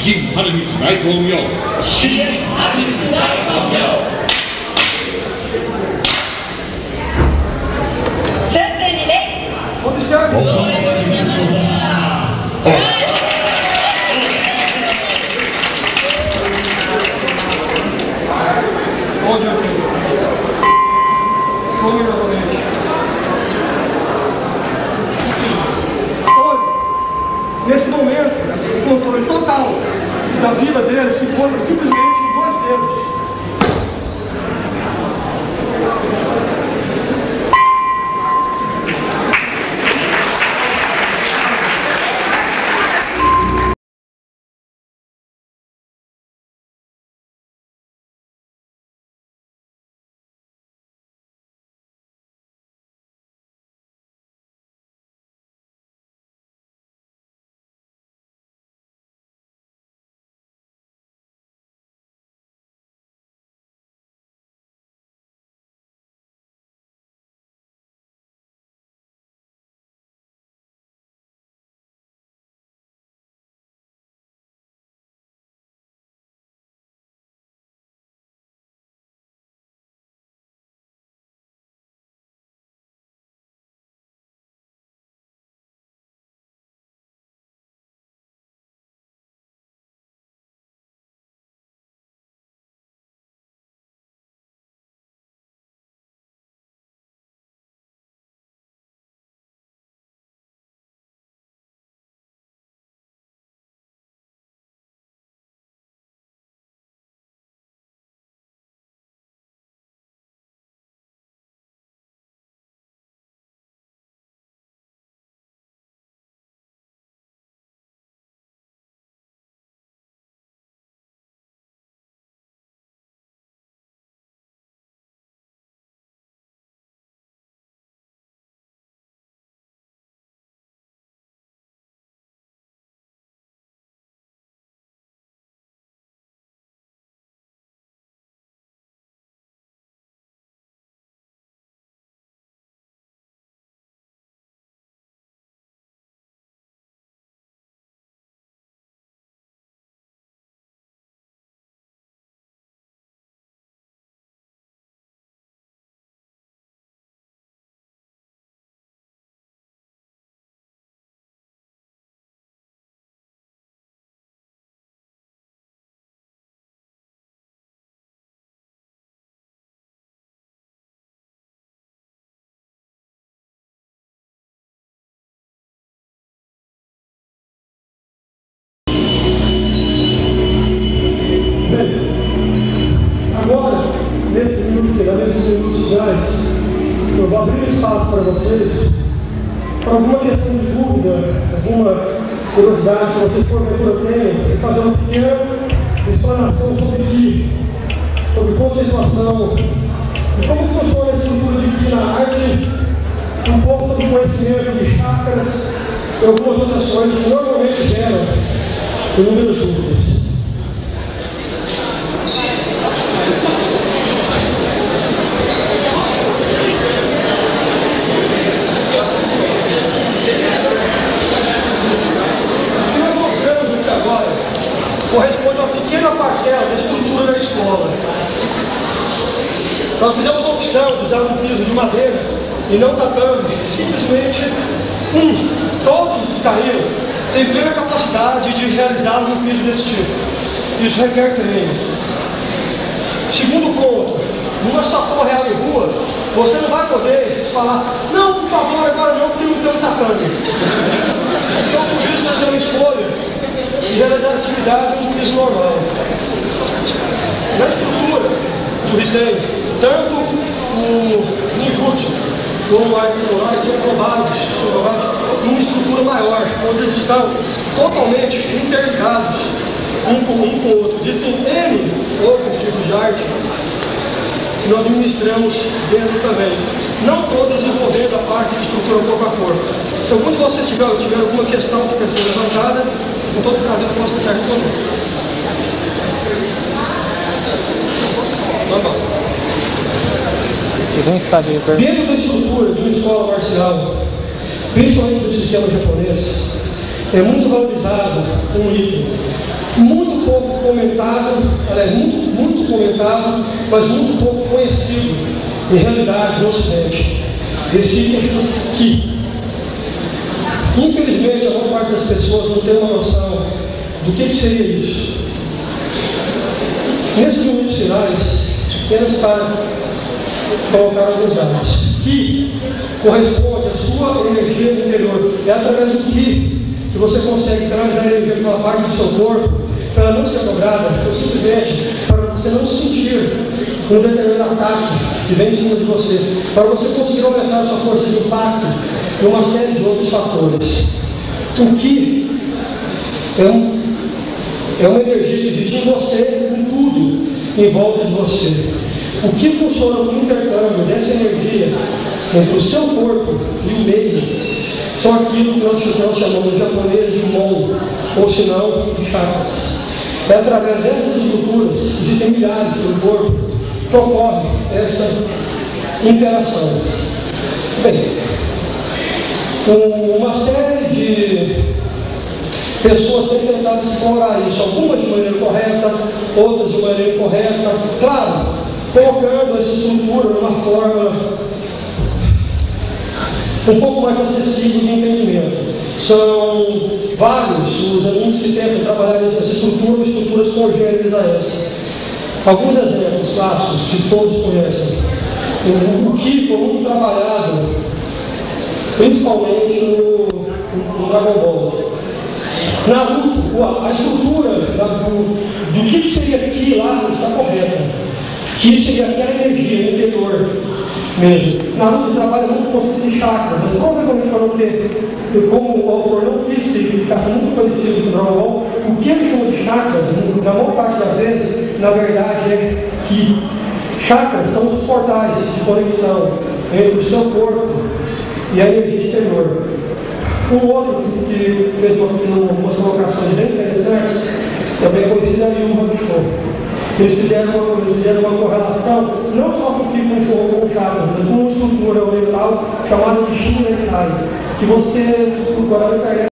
김하늘 스나이 공명 김하늘 스나이 공명 선생님의 Nesse momento, o controle total da vida dele se encontra simplesmente em 2 dedos. Agora, nesses minutos eu vou abrir espaço para vocês, para alguma questão de dúvida, alguma curiosidade que vocês porventura tenham, e fazer uma pequena explanação sobre conceituação, de como funciona a estrutura de na arte, um pouco sobre conhecimento de chakras e algumas outras coisas que normalmente geram inúmeras dúvidas. Corresponde a uma pequena parcela da estrutura da escola. Nós fizemos a opção de usar um piso de madeira e não tatame. Simplesmente, todos que caíram têm plena capacidade de realizar um piso desse tipo. Isso requer treino. Segundo ponto, numa situação real em rua, você não vai poder falar, não, por favor, agora não, porque não tem um tatame. Então, por isso, nós temos uma escolha e realizar atividade no piso normal. Na estrutura do retém, tanto o ninjutsu como a arte celular são englobados numa estrutura maior, onde eles estão totalmente interligados um com o outro. Existem N outros tipos de arte que nós administramos dentro também. Não todas envolvendo a parte de estrutura corpo a corpo. Se algum de vocês tiver alguma questão que quer ser levantada, com todo prazer eu posso tentar responder. Dentro da estrutura de uma escola marcial, principalmente do sistema japonês, é muito valorizado um item, muito pouco comentado, muito comentado, mas muito pouco conhecido, em realidade, no Ocidente. Esse Ki. Infelizmente, a maior parte das pessoas não tem uma noção do que seria isso. Nesses minutos finais, apenas para colocar alguns dados. Ki corresponde à sua energia interior. É através do Ki que você consegue trazer a energia para uma parte do seu corpo, para ela não ser cobrada, ou simplesmente para você não sentir um determinado ataque que vem em cima de você, para você conseguir aumentar a sua força de impacto e uma série de outros fatores. O Ki é uma energia que existe em você, em tudo em volta de você. O que funciona como intercâmbio dessa energia entre o seu corpo e o meio são aquilo que nós chamamos em japonês de Mon, ou se não, de chakras. É através dessas estruturas, existem milhares do corpo, que ocorre essa interação. Bem, uma série de pessoas têm tentado explorar isso, algumas de maneira correta, outras de maneira incorreta, claro, colocando essa estrutura numa forma um pouco mais acessível de entendimento. São vários os alunos que tentam trabalhar nessas estruturas congêneres a essa. Alguns exemplos clássicos que todos conhecem. O Ki foi muito trabalhado, principalmente no Dragon Ball. Naruto, a estrutura do que seria Ki lá está correta. Ki seria aquela energia interior mesmo. Naruto trabalha muito com o conceito de chakra, mas provavelmente para não ter, como o autor não quis ficar muito parecido com o Dragon Ball, o que ele chama de chakra, na maior parte das vezes, na verdade é Ki. Chakras são os portais de conexão entre o seu corpo e a energia exterior. Um outro que fez umas colocações bem interessantes, também conhecido é o Hakusho. Eles fizeram uma correlação, não só com o que com o chakra, mas com uma estrutura oriental chamada de Shinai, que você procurar na internet.